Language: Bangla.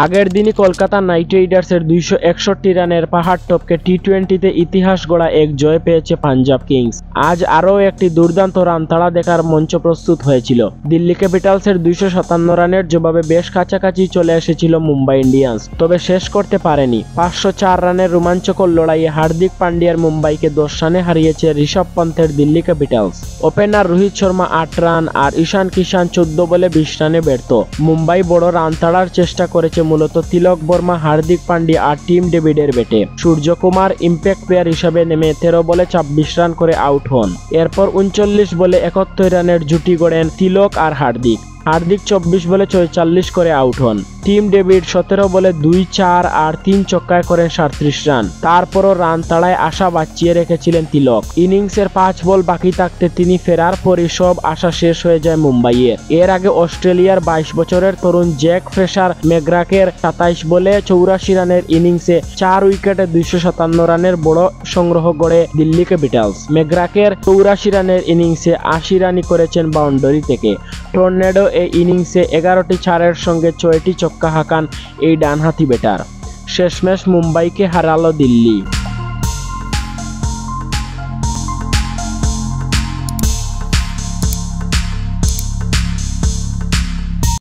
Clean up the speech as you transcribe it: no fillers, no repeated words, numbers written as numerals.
আগের দিনই কলকাতা নাইট রাইডার্সের 261 রানের পাহাড় টপকে টি-20তে ইতিহাস গড়া এক জয় পেয়েছে পাঞ্জাব কিংস। আজ আরও একটি দুর্দান্ত রান তাড়া দেখার মঞ্চ প্রস্তুত হয়েছিল। দিল্লি ক্যাপিটালসের 257 রানের জবাবে বেশ কাছাকাছি চলে এসেছিল মুম্বাই ইন্ডিয়ান্স, তবে শেষ করতে পারেনি। 504 রানের রোমাঞ্চকর লড়াইয়ে হার্দিক পান্ডিয়ার মুম্বাইকে 10 রানে হারিয়েছে ঋষভ পন্থের Delhi Capitals. Opener Rohit Sharma 8 run আর ঈশান কিষান 14 বলে 20 রানে ব্যর্থ। মুম্বাই বড় রান তাড়ার চেষ্টা করেছে মূলত তিলক বর্মা, হার্দিক পান্ডিয়া আর টিম ডেভিডের ব্যাটে। সূর্যকুমার ইম্প্যাক্ট প্লেয়ার হিসাবে নেমে 13 বলে 26 রান করে আউট হন। এরপর 39 বলে 71 রানের জুটি গড়েন তিলক আর হার্দিক। 24 বলে 44 করে আউট হন। টিম ডেভিড 17 বলে 2-4 আর 3 ছক্কায় করেন 37 রান। তারপরও রান তাড়ায় আশা বাঁচিয়ে রেখেছিলেন তিলক। ইনিংসের 5 বল বাকি থাকতে তিনি ফেরার পরই সব আশা শেষ হয়ে যায় মুম্বাইয়ের। এর আগে অস্ট্রেলিয়ার 22 বছরের তরুণ জ্যাক ফ্রেশার ম্যাকগ্রাকের 27 বলে 84 রানের ইনিংসে 4 উইকেটে 257 রানের বড় সংগ্রহ গড়ে দিল্লি ক্যাপিটালস। ম্যাকগ্রাকের 84 রানের ইনিংসে 80 রানই করেছেন বাউন্ডারি থেকে। টর্নেডো এই ইনিংসে 11টি চারের সঙ্গে 6টি ছক্কা হাঁকান এই ডানহাতি ব্যাটার। শেষমেশ মুম্বাইকে হারালো দিল্লি।